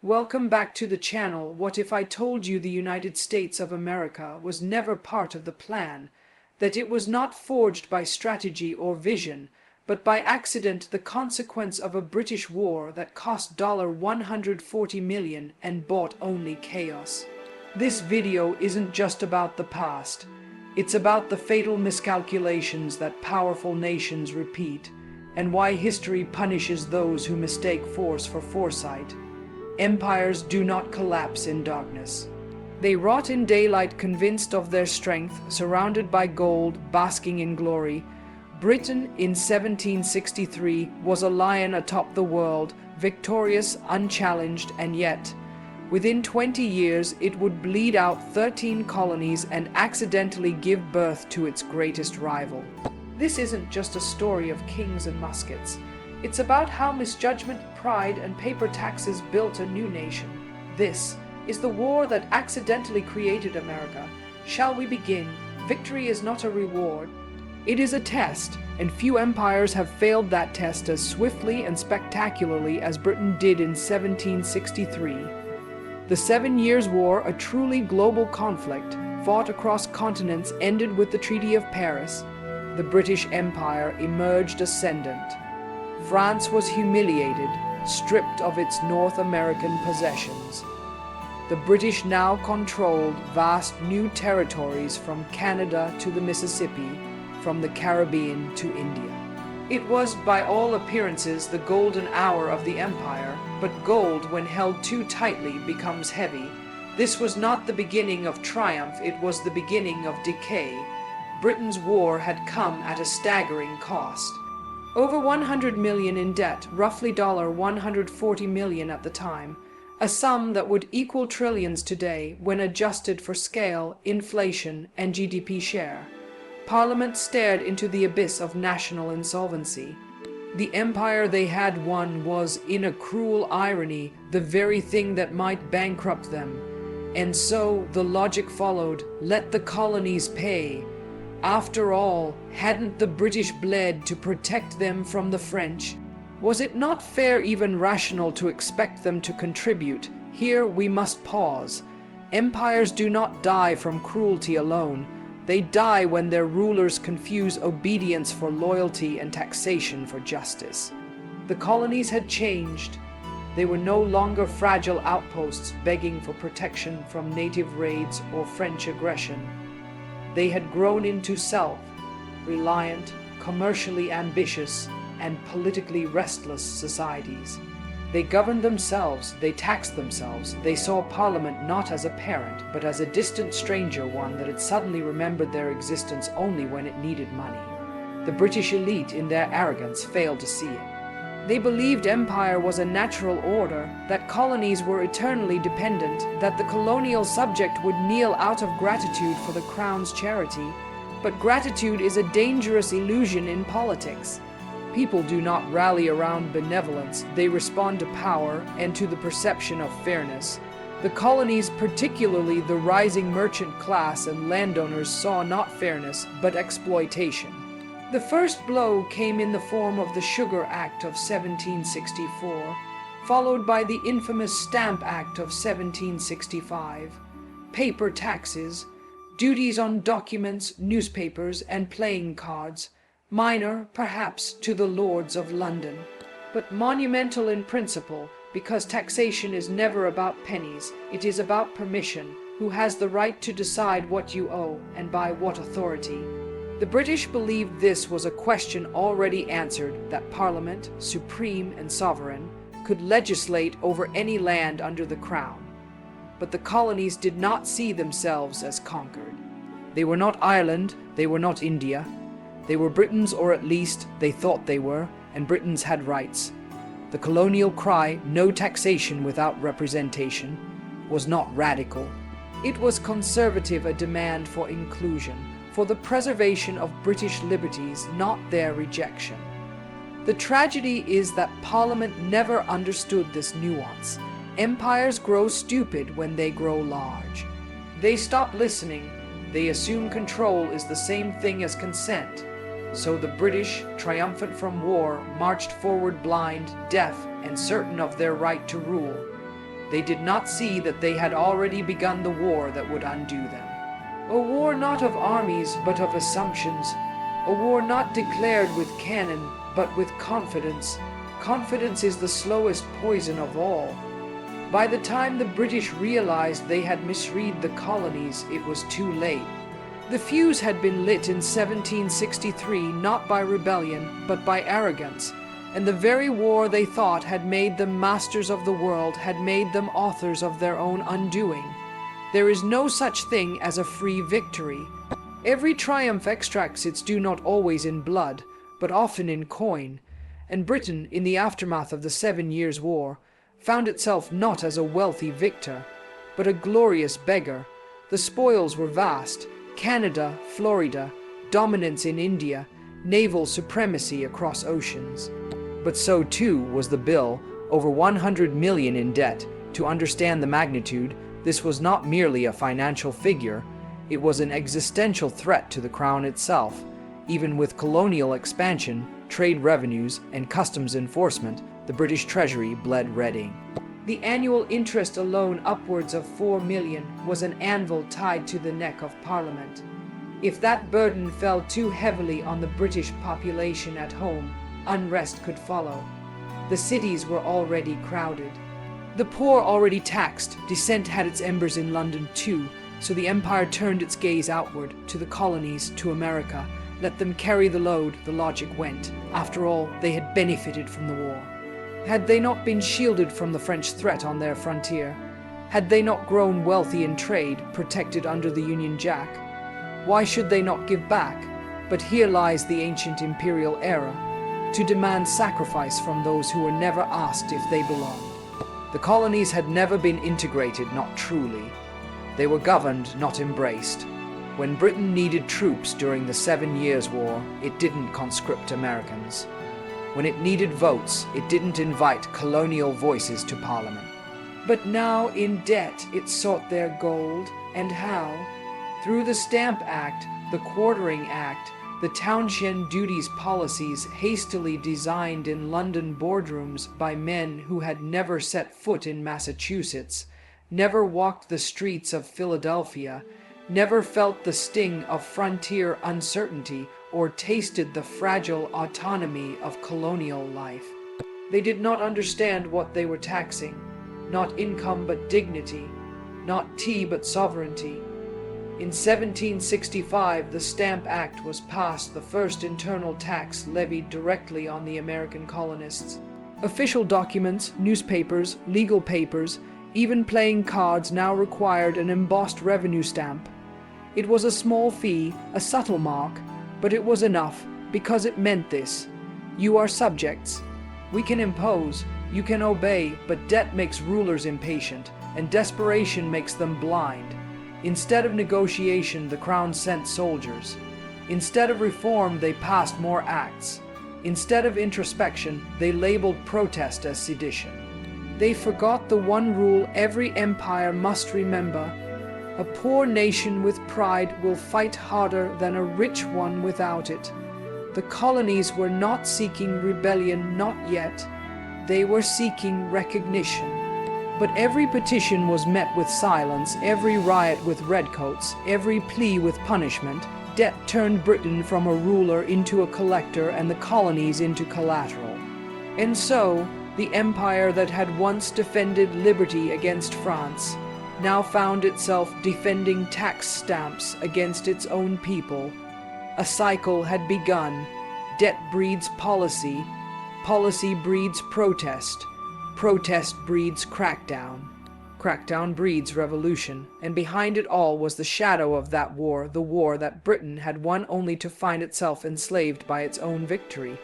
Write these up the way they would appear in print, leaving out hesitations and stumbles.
Welcome back to the channel. What if I told you the United States of America was never part of the plan, that it was not forged by strategy or vision, but by accident, the consequence of a British war that cost $140 million and bought only chaos? This video isn't just about the past. It's about the fatal miscalculations that powerful nations repeat, and why history punishes those who mistake force for foresight. Empires do not collapse in darkness. They rot in daylight, convinced of their strength, surrounded by gold, basking in glory. Britain in 1763 was a lion atop the world, victorious, unchallenged, and yet, within 20 years, it would bleed out 13 colonies and accidentally give birth to its greatest rival. This isn't just a story of kings and muskets. It's about how misjudgment, pride, and paper taxes built a new nation. This is the war that accidentally created America. Shall we begin? Victory is not a reward. It is a test, and few empires have failed that test as swiftly and spectacularly as Britain did in 1763. The 7 Years' War, a truly global conflict, fought across continents, ended with the Treaty of Paris. The British Empire emerged ascendant. France was humiliated, stripped of its North American possessions. The British now controlled vast new territories from Canada to the Mississippi, from the Caribbean to India. It was, by all appearances, the golden hour of the empire, but gold, when held too tightly, becomes heavy. This was not the beginning of triumph, it was the beginning of decay. Britain's war had come at a staggering cost. Over $100 million in debt, roughly $140 million at the time, a sum that would equal trillions today when adjusted for scale, inflation, and GDP share. Parliament stared into the abyss of national insolvency. The empire they had won was, in a cruel irony, the very thing that might bankrupt them. And so the logic followed: let the colonies pay. After all, hadn't the British bled to protect them from the French? Was it not fair, even rational, to expect them to contribute? Here we must pause. Empires do not die from cruelty alone. They die when their rulers confuse obedience for loyalty and taxation for justice. The colonies had changed. They were no longer fragile outposts begging for protection from native raids or French aggression. They had grown into self-reliant, commercially ambitious, and politically restless societies. They governed themselves, they taxed themselves, they saw Parliament not as a parent, but as a distant stranger, one that had suddenly remembered their existence only when it needed money. The British elite, in their arrogance, failed to see it. They believed empire was a natural order, that colonies were eternally dependent, that the colonial subject would kneel out of gratitude for the crown's charity. But gratitude is a dangerous illusion in politics. People do not rally around benevolence, they respond to power and to the perception of fairness. The colonies, particularly the rising merchant class and landowners, saw not fairness, but exploitation. The first blow came in the form of the Sugar Act of 1764, followed by the infamous Stamp Act of 1765. Paper taxes, duties on documents, newspapers, and playing cards, minor, perhaps, to the lords of London, but monumental in principle, because taxation is never about pennies, it is about permission, who has the right to decide what you owe, and by what authority. The British believed this was a question already answered, that Parliament, supreme and sovereign, could legislate over any land under the Crown. But the colonies did not see themselves as conquered. They were not Ireland, they were not India. They were Britons, or at least they thought they were, and Britons had rights. The colonial cry, "no taxation without representation," was not radical. It was conservative, a demand for inclusion, for the preservation of British liberties, not their rejection. The tragedy is that Parliament never understood this nuance. Empires grow stupid when they grow large. They stop listening. They assume control is the same thing as consent. So the British, triumphant from war, marched forward blind, deaf, and certain of their right to rule. They did not see that they had already begun the war that would undo them. A war not of armies, but of assumptions. A war not declared with cannon, but with confidence. Confidence is the slowest poison of all. By the time the British realized they had misread the colonies, it was too late. The fuse had been lit in 1763 not by rebellion, but by arrogance, and the very war they thought had made them masters of the world had made them authors of their own undoing. There is no such thing as a free victory. Every triumph extracts its due not always in blood, but often in coin, and Britain, in the aftermath of the 7 Years' War, found itself not as a wealthy victor, but a glorious beggar. The spoils were vast: Canada, Florida, dominance in India, naval supremacy across oceans. But so too was the bill, over 100 million in debt. To understand the magnitude, this was not merely a financial figure, it was an existential threat to the crown itself. Even with colonial expansion, trade revenues, and customs enforcement, the British Treasury bled red ink. The annual interest alone, upwards of 4 million, was an anvil tied to the neck of Parliament. If that burden fell too heavily on the British population at home, unrest could follow. The cities were already crowded. The poor already taxed, dissent had its embers in London too, so the Empire turned its gaze outward, to the colonies, to America. Let them carry the load, the logic went. After all, they had benefited from the war. Had they not been shielded from the French threat on their frontier? Had they not grown wealthy in trade, protected under the Union Jack? Why should they not give back? But here lies the ancient imperial error, to demand sacrifice from those who were never asked if they belonged. The colonies had never been integrated, not truly. They were governed, not embraced. When Britain needed troops during the 7 Years' War, it didn't conscript Americans. When it needed votes, it didn't invite colonial voices to Parliament. But now, in debt, it sought their gold. And how? Through the Stamp Act, the Quartering Act, the Townshend Duties policies hastily designed in London boardrooms by men who had never set foot in Massachusetts, never walked the streets of Philadelphia, never felt the sting of frontier uncertainty or tasted the fragile autonomy of colonial life. They did not understand what they were taxing, not income but dignity, not tea but sovereignty. In 1765, the Stamp Act was passed, the first internal tax levied directly on the American colonists. Official documents, newspapers, legal papers, even playing cards now required an embossed revenue stamp. It was a small fee, a subtle mark, but it was enough, because it meant this: you are subjects. We can impose, you can obey, but debt makes rulers impatient, and desperation makes them blind. Instead of negotiation, the crown sent soldiers. Instead of reform, they passed more acts. Instead of introspection, they labeled protest as sedition. They forgot the one rule every empire must remember: a poor nation with pride will fight harder than a rich one without it. The colonies were not seeking rebellion, not yet. They were seeking recognition. But every petition was met with silence, every riot with redcoats, every plea with punishment. Debt turned Britain from a ruler into a collector and the colonies into collateral. And so, the empire that had once defended liberty against France now found itself defending tax stamps against its own people. A cycle had begun. Debt breeds policy. Policy breeds protest. Protest breeds crackdown. Crackdown breeds revolution. And behind it all was the shadow of that war, the war that Britain had won only to find itself enslaved by its own victory.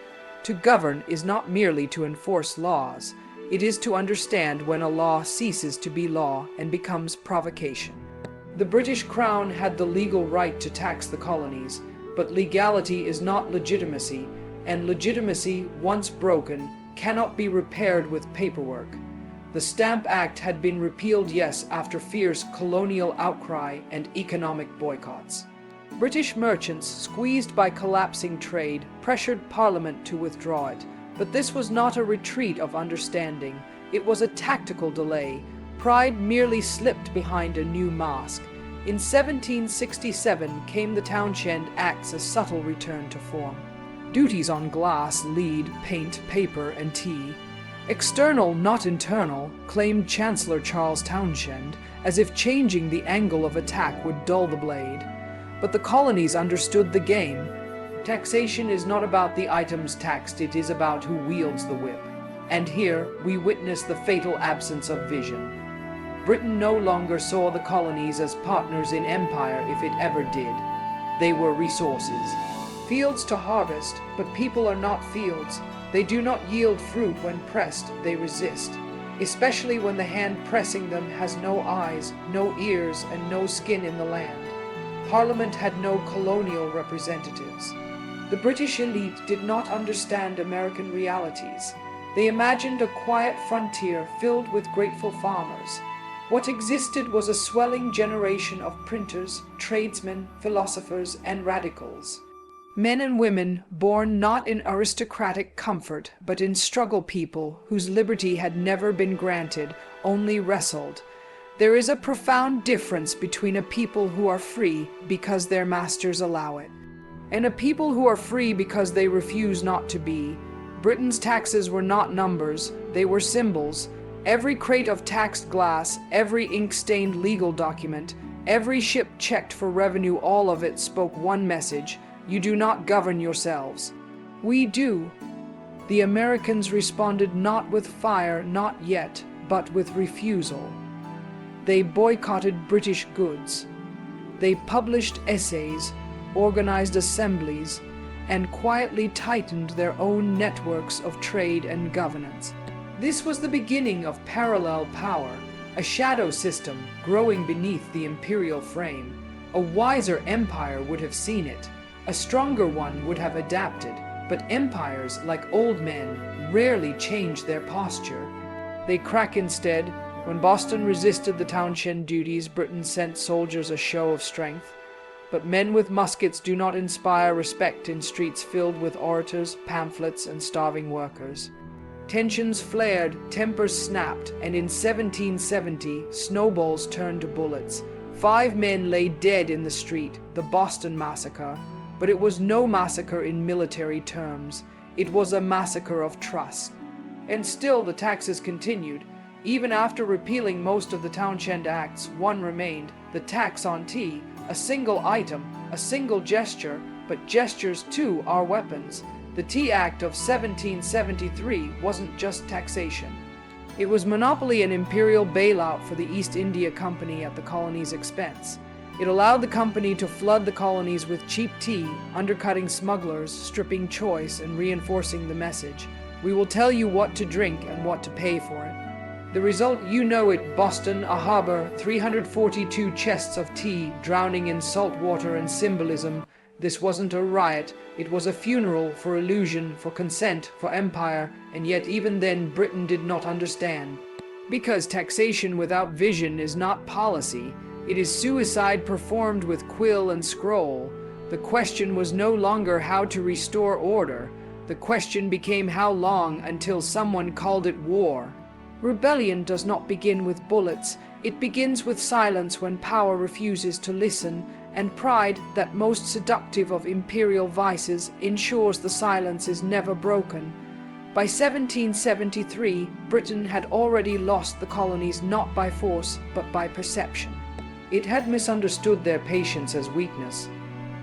To govern is not merely to enforce laws. It is to understand when a law ceases to be law and becomes provocation. The British Crown had the legal right to tax the colonies, but legality is not legitimacy, and legitimacy, once broken, cannot be repaired with paperwork. The Stamp Act had been repealed, yes, after fierce colonial outcry and economic boycotts. British merchants, squeezed by collapsing trade, pressured Parliament to withdraw it. But this was not a retreat of understanding. It was a tactical delay. Pride merely slipped behind a new mask. In 1767 came the Townshend Act's a subtle return to form. Duties on glass, lead, paint, paper, and tea. External, not internal, claimed Chancellor Charles Townshend, as if changing the angle of attack would dull the blade. But the colonies understood the game. Taxation is not about the items taxed, it is about who wields the whip. And here we witness the fatal absence of vision. Britain no longer saw the colonies as partners in empire if it ever did. They were resources. Fields to harvest, but people are not fields. They do not yield fruit when pressed, they resist, especially when the hand pressing them has no eyes, no ears, and no skin in the land. Parliament had no colonial representatives. The British elite did not understand American realities. They imagined a quiet frontier filled with grateful farmers. What existed was a swelling generation of printers, tradesmen, philosophers, and radicals. Men and women born not in aristocratic comfort, but in struggle people whose liberty had never been granted, only wrestled. There is a profound difference between a people who are free because their masters allow it, and a people who are free because they refuse not to be. Britain's taxes were not numbers, they were symbols. Every crate of taxed glass, every ink-stained legal document, every ship checked for revenue, all of it spoke one message: you do not govern yourselves. We do. The Americans responded not with fire, not yet, but with refusal. They boycotted British goods. They published essays, organized assemblies, and quietly tightened their own networks of trade and governance. This was the beginning of parallel power, a shadow system growing beneath the imperial frame. A wiser empire would have seen it. A stronger one would have adapted, but empires, like old men, rarely change their posture. They crack instead. When Boston resisted the Townshend duties, Britain sent soldiers a show of strength. But men with muskets do not inspire respect in streets filled with orators, pamphlets, and starving workers. Tensions flared, tempers snapped, and in 1770, snowballs turned to bullets. 5 men lay dead in the street, the Boston Massacre. But it was no massacre in military terms. It was a massacre of trust. And still the taxes continued. Even after repealing most of the Townshend Acts, one remained, the tax on tea, a single item, a single gesture, but gestures too are weapons. The Tea Act of 1773 wasn't just taxation. It was monopoly and imperial bailout for the East India Company at the colony's expense. It allowed the company to flood the colonies with cheap tea, undercutting smugglers, stripping choice, and reinforcing the message: we will tell you what to drink and what to pay for it. The result, you know it: Boston, a harbor, 342 chests of tea drowning in salt water and symbolism. This wasn't a riot, it was a funeral for illusion, for consent, for empire, and yet even then Britain did not understand. Because taxation without vision is not policy, it is suicide performed with quill and scroll. The question was no longer how to restore order. The question became how long until someone called it war. Rebellion does not begin with bullets. It begins with silence when power refuses to listen, and pride, that most seductive of imperial vices, ensures the silence is never broken. By 1773, Britain had already lost the colonies not by force, but by perception. It had misunderstood their patience as weakness,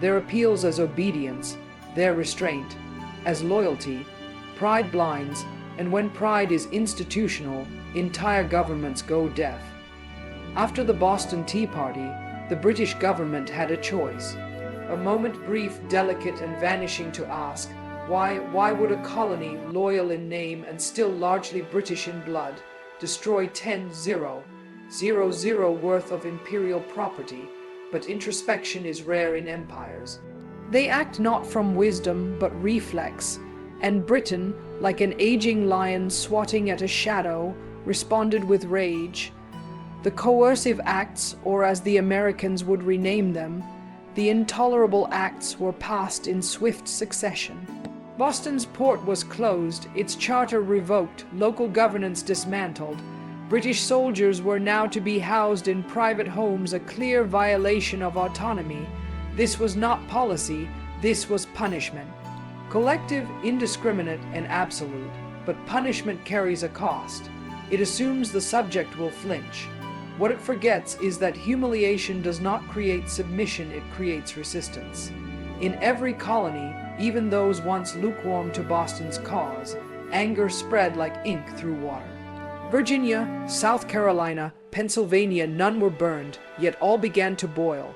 their appeals as obedience, their restraint as loyalty. Pride blinds, and when pride is institutional, entire governments go deaf. After the Boston Tea Party, the British government had a choice. A moment brief, delicate, and vanishing to ask, why would a colony, loyal in name and still largely British in blood, destroy 10-0 worth of imperial property? But introspection is rare in empires. They act not from wisdom, but reflex, and Britain, like an aging lion swatting at a shadow, responded with rage. The coercive acts, or as the Americans would rename them, the intolerable acts, were passed in swift succession. Boston's port was closed, its charter revoked, local governance dismantled, British soldiers were now to be housed in private homes, a clear violation of autonomy. This was not policy, this was punishment. Collective, indiscriminate, and absolute, but punishment carries a cost. It assumes the subject will flinch. What it forgets is that humiliation does not create submission, it creates resistance. In every colony, even those once lukewarm to Boston's cause, anger spread like ink through water. Virginia, South Carolina, Pennsylvania, none were burned, yet all began to boil.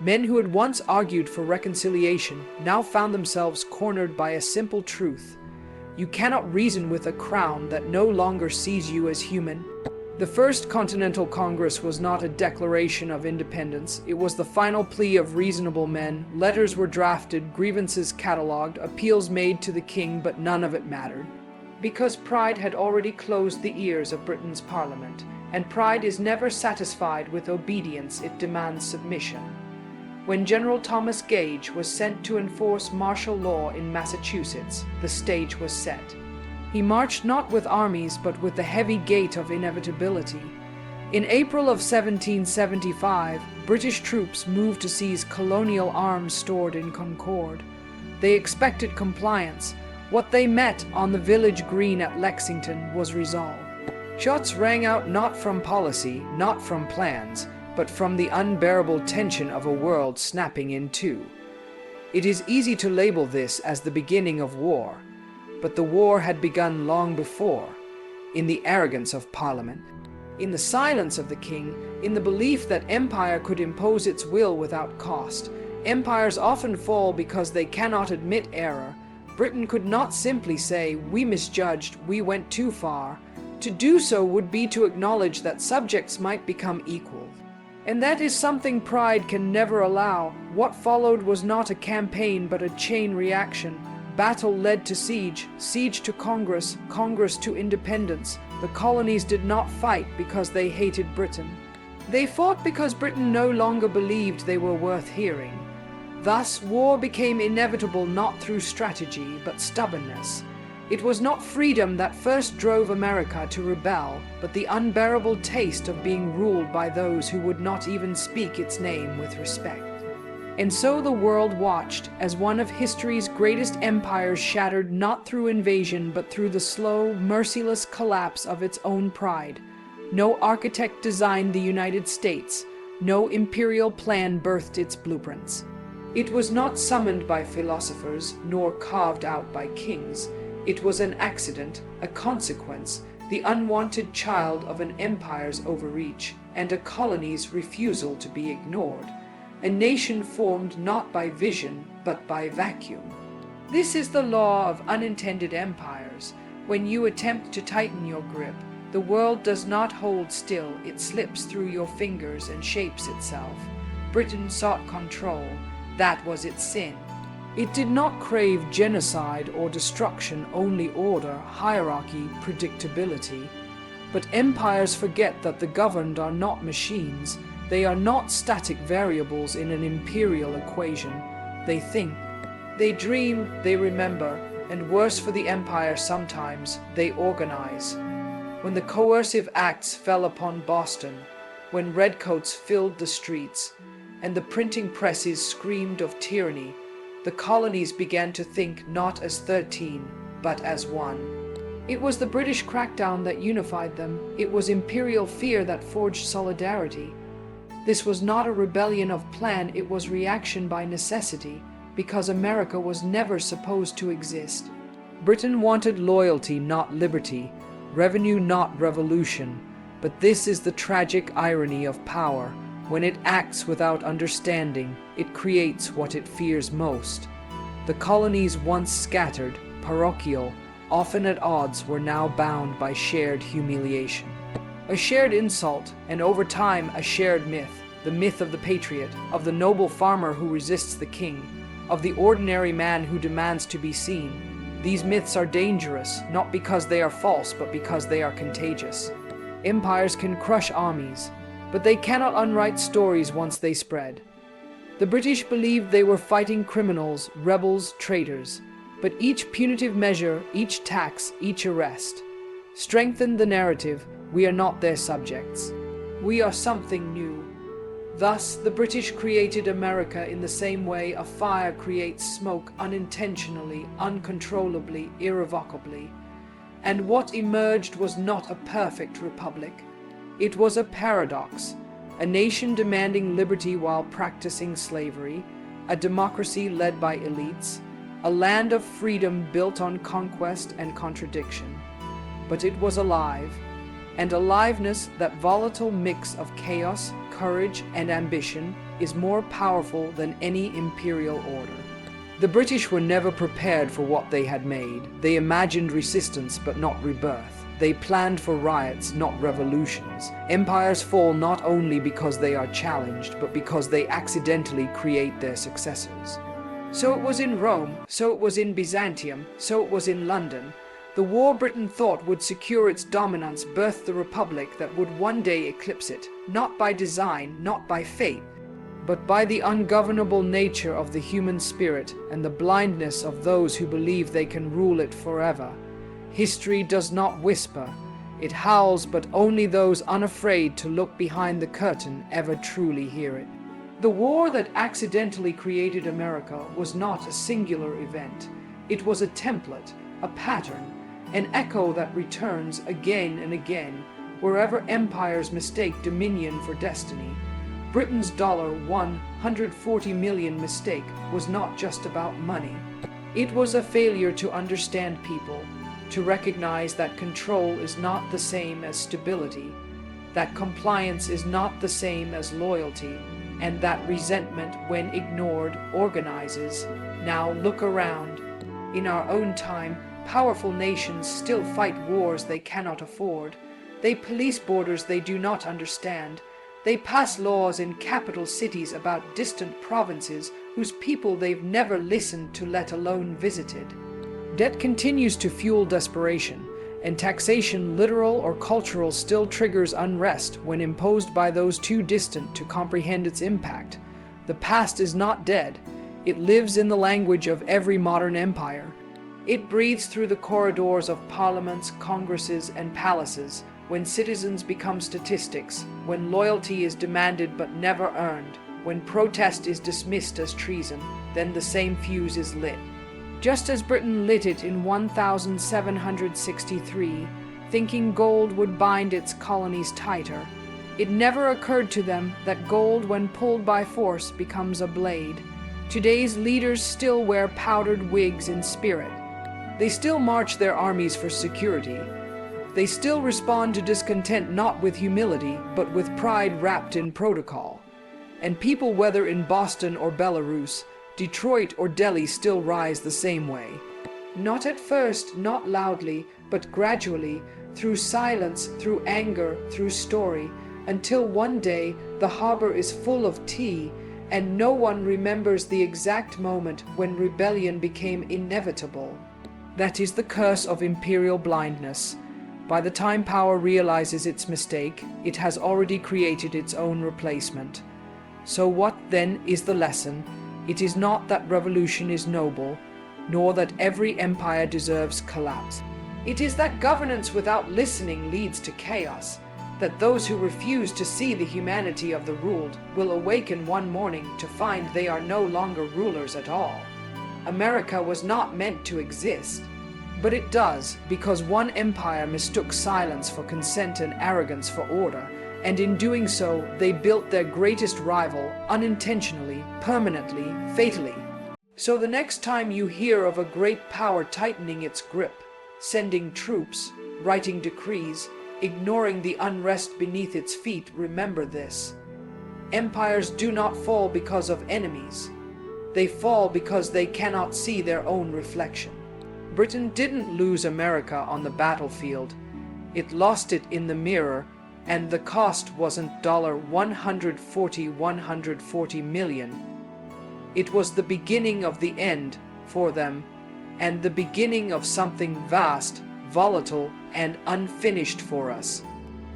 Men who had once argued for reconciliation now found themselves cornered by a simple truth. You cannot reason with a crown that no longer sees you as human. The First Continental Congress was not a declaration of independence. It was the final plea of reasonable men. Letters were drafted, grievances catalogued, appeals made to the king, but none of it mattered. Because pride had already closed the ears of Britain's parliament, and pride is never satisfied with obedience, it demands submission. When General Thomas Gage was sent to enforce martial law in Massachusetts, the stage was set. He marched not with armies, but with the heavy gait of inevitability. In April of 1775, British troops moved to seize colonial arms stored in Concord. They expected compliance. What they met on the village green at Lexington was resolve. Shots rang out not from policy, not from plans, but from the unbearable tension of a world snapping in two. It is easy to label this as the beginning of war. But the war had begun long before, in the arrogance of Parliament, in the silence of the king, in the belief that empire could impose its will without cost. Empires often fall because they cannot admit error. Britain could not simply say, "We misjudged, we went too far." To do so would be to acknowledge that subjects might become equal. And that is something pride can never allow. What followed was not a campaign but a chain reaction. Battle led to siege, siege to Congress, Congress to independence. The colonies did not fight because they hated Britain. They fought because Britain no longer believed they were worth hearing. Thus, war became inevitable not through strategy, but stubbornness. It was not freedom that first drove America to rebel, but the unbearable taste of being ruled by those who would not even speak its name with respect. And so the world watched as one of history's greatest empires shattered not through invasion but through the slow, merciless collapse of its own pride. No architect designed the United States. No imperial plan birthed its blueprints. It was not summoned by philosophers, nor carved out by kings. It was an accident, a consequence, the unwanted child of an empire's overreach, and a colony's refusal to be ignored. A nation formed not by vision, but by vacuum. This is the law of unintended empires. When you attempt to tighten your grip, the world does not hold still, it slips through your fingers and shapes itself. Britain sought control. That was its sin. It did not crave genocide or destruction, only order, hierarchy, predictability. But empires forget that the governed are not machines. They are not static variables in an imperial equation. They think, they dream, they remember, and worse for the empire sometimes, they organize. When the coercive acts fell upon Boston, when redcoats filled the streets, and the printing presses screamed of tyranny, the colonies began to think not as 13, but as one. It was the British crackdown that unified them. It was imperial fear that forged solidarity. This was not a rebellion of plan, it was reaction by necessity, because America was never supposed to exist. Britain wanted loyalty, not liberty, revenue, not revolution. But this is the tragic irony of power. When it acts without understanding, it creates what it fears most. The colonies, once scattered, parochial, often at odds, were now bound by shared humiliation. A shared insult, and over time a shared myth, the myth of the patriot, of the noble farmer who resists the king, of the ordinary man who demands to be seen. These myths are dangerous, not because they are false, but because they are contagious. Empires can crush armies, but they cannot unwrite stories once they spread. The British believed they were fighting criminals, rebels, traitors, but each punitive measure, each tax, each arrest strengthened the narrative. We are not their subjects. We are something new. Thus, the British created America in the same way a fire creates smoke unintentionally, uncontrollably, irrevocably. And what emerged was not a perfect republic. It was a paradox, a nation demanding liberty while practicing slavery, a democracy led by elites, a land of freedom built on conquest and contradiction. But it was alive, and aliveness, that volatile mix of chaos, courage, and ambition, is more powerful than any imperial order. The British were never prepared for what they had made. They imagined resistance but not rebirth. They planned for riots, not revolutions. Empires fall not only because they are challenged, but because they accidentally create their successors. So it was in Rome, so it was in Byzantium, so it was in London. The war Britain thought would secure its dominance birthed the republic that would one day eclipse it, not by design, not by fate, but by the ungovernable nature of the human spirit and the blindness of those who believe they can rule it forever. History does not whisper, it howls, but only those unafraid to look behind the curtain ever truly hear it. The war that accidentally created America was not a singular event. It was a template, a pattern, an echo that returns again and again wherever empires mistake dominion for destiny. Britain's $140 million mistake was not just about money. It was a failure to understand people, to recognize that control is not the same as stability, that compliance is not the same as loyalty, and that resentment, when ignored, organizes. Now look around. In our own time, powerful nations still fight wars they cannot afford. They police borders they do not understand. They pass laws in capital cities about distant provinces whose people they've never listened to, let alone visited. Debt continues to fuel desperation, and taxation, literal or cultural, still triggers unrest when imposed by those too distant to comprehend its impact. The past is not dead. It lives in the language of every modern empire. It breathes through the corridors of parliaments, congresses, and palaces, when citizens become statistics, when loyalty is demanded but never earned, when protest is dismissed as treason, then the same fuse is lit. Just as Britain lit it in 1763, thinking gold would bind its colonies tighter, it never occurred to them that gold, when pulled by force, becomes a blade. Today's leaders still wear powdered wigs in spirit. They still march their armies for security. They still respond to discontent not with humility, but with pride wrapped in protocol. And people, whether in Boston or Belarus, Detroit or Delhi, still rise the same way. Not at first, not loudly, but gradually, through silence, through anger, through story, until one day the harbor is full of tea, and no one remembers the exact moment when rebellion became inevitable. That is the curse of imperial blindness. By the time power realizes its mistake, it has already created its own replacement. So what then is the lesson? It is not that revolution is noble, nor that every empire deserves collapse. It is that governance without listening leads to chaos, that those who refuse to see the humanity of the ruled will awaken one morning to find they are no longer rulers at all. America was not meant to exist, but it does, because one empire mistook silence for consent and arrogance for order, and in doing so they built their greatest rival unintentionally, permanently, fatally. So the next time you hear of a great power tightening its grip, sending troops, writing decrees, ignoring the unrest beneath its feet, remember this: empires do not fall because of enemies. They fall because they cannot see their own reflection. Britain didn't lose America on the battlefield. It lost it in the mirror, and the cost wasn't $140 million. It was the beginning of the end for them, and the beginning of something vast, volatile, and unfinished for us.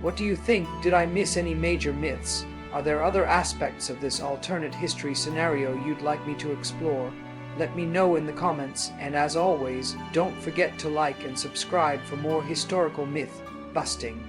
What do you think? Did I miss any major myths? Are there other aspects of this alternate history scenario you'd like me to explore? Let me know in the comments, and as always, don't forget to like and subscribe for more historical myth busting.